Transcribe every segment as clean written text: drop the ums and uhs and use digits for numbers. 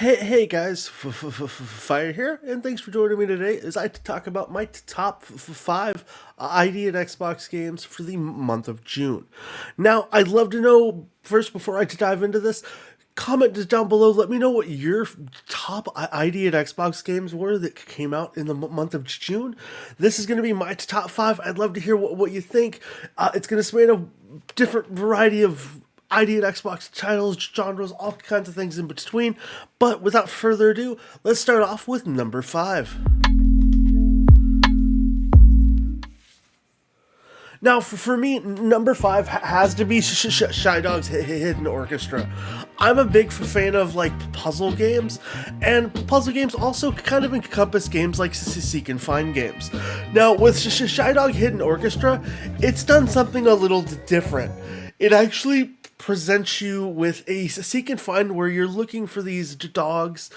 Hey guys, Fire here, and thanks for joining me today as I talk about my top five ID and Xbox games for the month of June. Now, I'd love to know first before I dive into this. Comment down below. Let me know what your top ID and Xbox games were that came out in the month of June. This is going to be my top five. I'd love to hear what you think. It's going to span a different variety of ID and Xbox titles, genres, all kinds of things in between. But without further ado, let's start off with number five. Now, for me, number five has to be Shy Dog's Hidden Orchestra. I'm a big fan of puzzle games, and puzzle games also kind of encompass games like seek and find games. Now, with Shy Dog Hidden Orchestra, it's done something a little different. It actually presents you with a seek and find where you're looking for these dogs,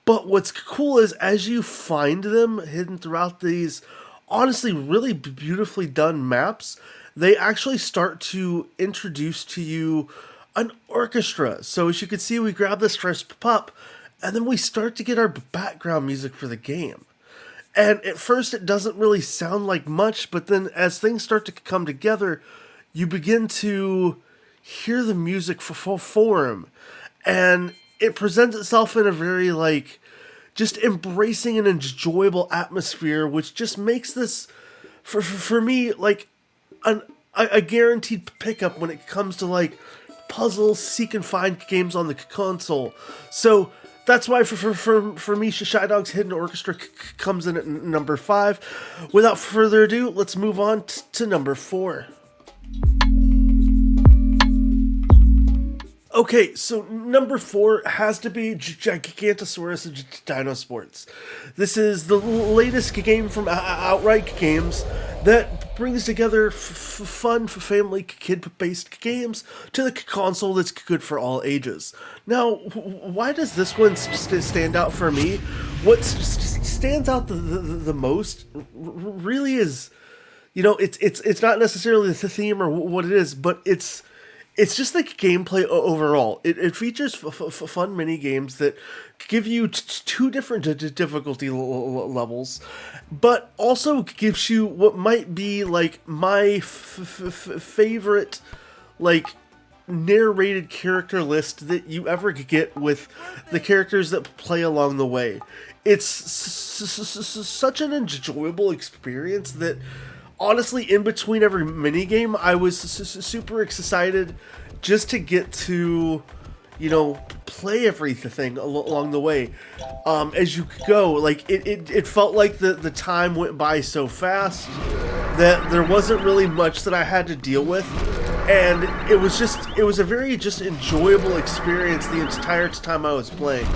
but what's cool is as you find them hidden throughout these honestly really beautifully done maps, they actually start to introduce to you an orchestra. So as you can see, we grab this first pup, and then we start to get our background music for the game. And at first it doesn't really sound like much, but then as things start to come together, you begin to hear the music form, and it presents itself in a very just embracing and enjoyable atmosphere, which just makes this for me a guaranteed pickup when it comes to puzzles, seek and find games on the console. So that's why for me, Shy Dog's Hidden Orchestra comes in at number five. Without further ado, let's move on to number four. Okay, so number four has to be Gigantosaurus and Dino Sports. This is the latest game from Outright Games that brings together fun, family, kid-based games to the console that's good for all ages. Now, why does this one stand out for me? What stands out the most really is, it's not necessarily the theme or what it is, but it's just the gameplay overall. It features fun mini games that give you two different difficulty levels, but also gives you what might be my favorite narrated character list that you ever get with the characters that play along the way. It's such an enjoyable experience that honestly, in between every minigame, I was super excited just to get to, play everything along the way. As you go, it felt like the time went by so fast that there wasn't really much that I had to deal with. And it was a very just enjoyable experience the entire time I was playing.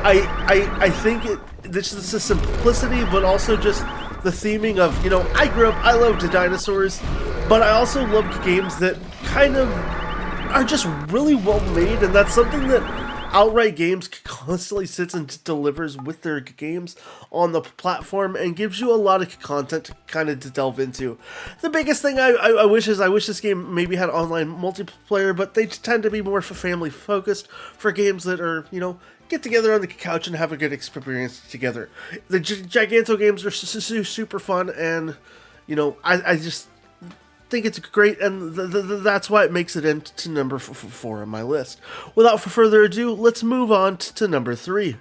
I think this is the simplicity, but also just the theming of, I loved the dinosaurs, but I also loved games that kind of are just really well made, and that's something that Outright Games constantly sits and delivers with their games on the platform and gives you a lot of content to kind of delve into. The biggest thing I wish this game maybe had online multiplayer, but they tend to be more for family focused, for games that are, get together on the couch and have a good experience together. The Giganto games are super fun, and I just think it's great, and that's why it makes it into number four on my list. Without further ado, let's move on to number three.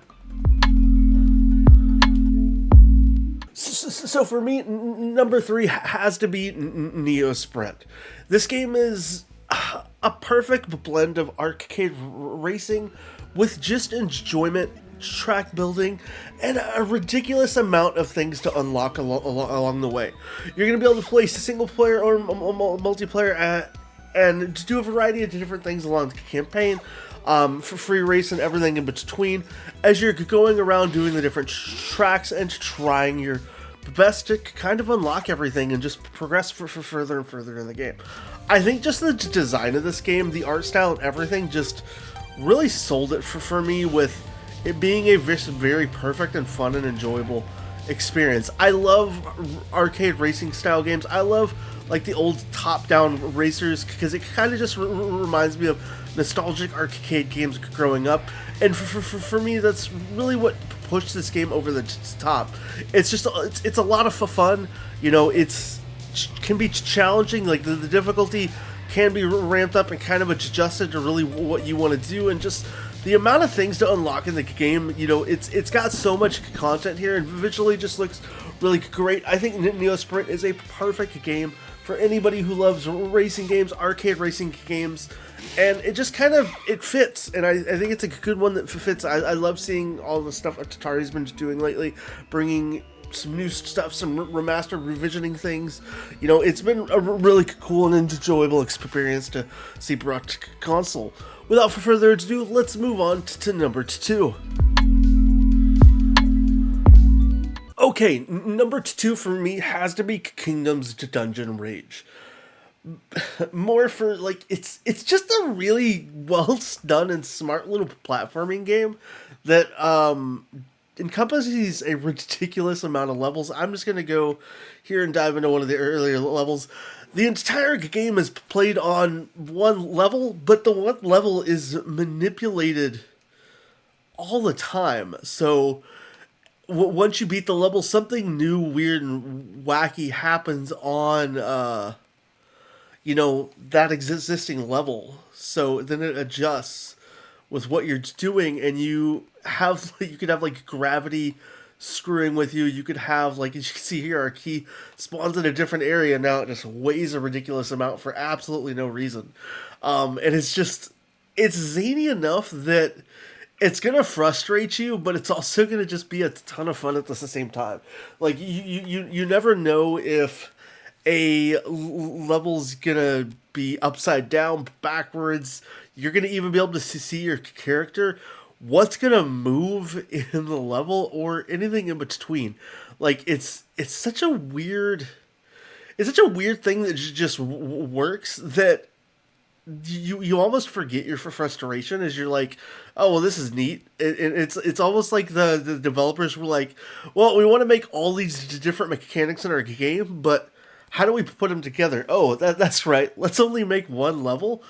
So for me, number three has to be Neop Sprint. This game is a perfect blend of arcade racing with just enjoyment, track building, and a ridiculous amount of things to unlock along the way. You're going to be able to play single player or multiplayer and to do a variety of different things along the campaign, for free race and everything in between, as you're going around doing the different tracks and trying your best to kind of unlock everything and just progress for further and further in the game. I think just the design of this game, the art style and everything just really sold it for me, with it being a very perfect and fun and enjoyable experience. I love arcade racing style games. I love like the old top-down racers because it kind of just reminds me of nostalgic arcade games growing up. And for me, that's really what pushed this game over the top. It's just it's a lot of fun. You know, it's can be challenging. Like the difficulty can be ramped up and kind of adjusted to really what you want to do, and just the amount of things to unlock in the game. You know, it's got so much content here, and visually just looks really great. I think Neop Sprint is a perfect game for anybody who loves racing games, arcade racing games, and it just kind of, it fits, and I think it's a good one that fits. I love seeing all the stuff Atari's been doing lately, bringing some new stuff, some remastered, revisioning things. You know, it's been a really cool and enjoyable experience to see brought to console. Without further ado, let's move on to number 2. Okay, number 2 for me has to be Kingdoms Dungeon Rage. More for, like, it's just a really well done and smart little platforming game that encompasses a ridiculous amount of levels. I'm just going to go here and dive into one of the earlier levels. The entire game is played on one level, but the one level is manipulated all the time. So once you beat the level, something new, weird, and wacky happens on, you know, that existing level. So then it adjusts with what you're doing, and you could have like gravity screwing with you. You could have, like, as you can see here, our key spawns in a different area. Now it just weighs a ridiculous amount for absolutely no reason. And it's zany enough that it's going to frustrate you, but it's also going to just be a ton of fun at the same time. Like, you never know if a level's going to be upside down, backwards. You're going to even be able to see your character, what's going to move in the level, or anything in between. Like, it's such a weird thing that just works that you almost forget your frustration as you're like, oh, well, this is neat. It's almost like the developers were like, well, we want to make all these different mechanics in our game, but how do we put them together? Oh, that's right. Let's only make one level.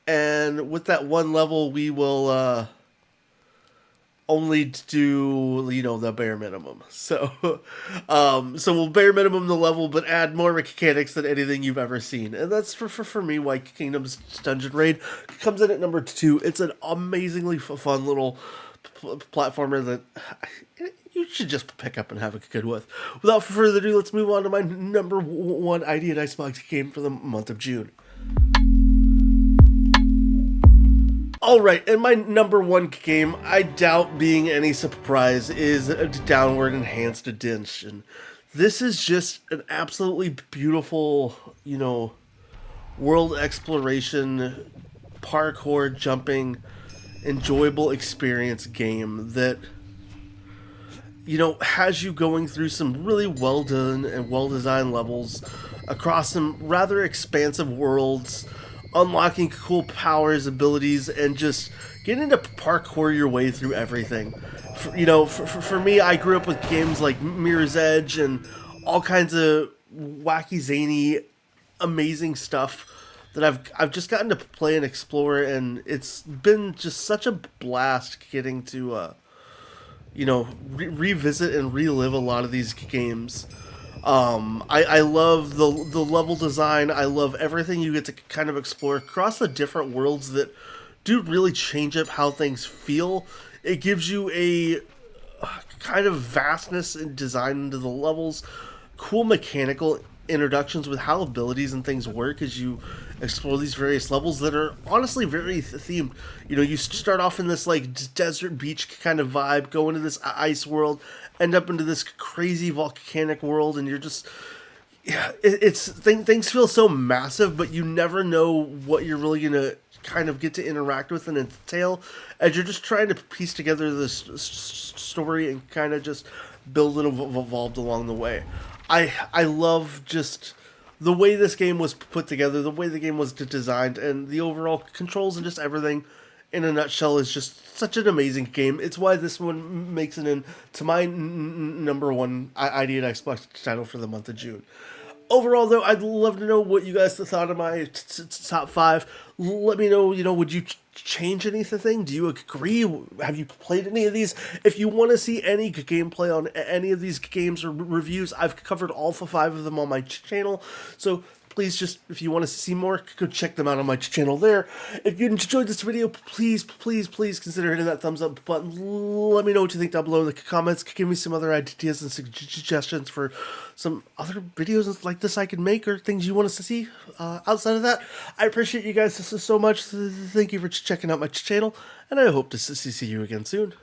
And with that one level, we will only do, you know, the bare minimum. So we'll bare minimum the level, but add more mechanics than anything you've ever seen. And that's for me why Kingdoms Dungeon Raid comes in at number 2. It's an amazingly fun little platformer that you should just pick up and have a good with. Without further ado, let's move on to my number 1 ID and Icebox game for the month of June. Alright, and my number 1 game, I doubt being any surprise, is a Downward Enhanced Edition. This is just an absolutely beautiful, you know, world exploration, parkour, jumping, enjoyable experience game that, you know, has you going through some really well done and well designed levels across some rather expansive worlds, unlocking cool powers, abilities, and just getting to parkour your way through everything. For me, I grew up with games like Mirror's Edge and all kinds of wacky, zany, amazing stuff that I've just gotten to play and explore, and it's been just such a blast getting to revisit and relive a lot of these games. I love the level design. I love everything you get to kind of explore across the different worlds that do really change up how things feel. It gives you a kind of vastness and design into the levels, cool mechanical introductions with how abilities and things work as you explore these various levels that are honestly very themed. You know, you start off in this like desert beach kind of vibe, go into this ice world, end up into this crazy volcanic world, and you're just, yeah, things feel so massive, but you never know what you're really gonna kind of get to interact with and entail as you're just trying to piece together this story and kind of just build and evolve along the way. I love just the way this game was put together, the way the game was designed, and the overall controls and just everything in a nutshell, is just such an amazing game. It's why this one makes it into my number one ID and Xbox title for the month of June. Overall, though, I'd love to know what you guys thought of my top 5. Let me know, would you change anything? Do you agree? Have you played any of these? If you want to see any gameplay on any of these games or reviews, I've covered all 5 of them on my channel. So please, just if you want to see more, go check them out on my channel there. If you enjoyed this video, please consider hitting that thumbs up button. Let me know what you think down below in the comments. Give me some other ideas and suggestions for some other videos like this I can make, or things you want us to see. Outside of that, I appreciate you guys so much. Thank you for checking out my channel, and I hope to see you again soon.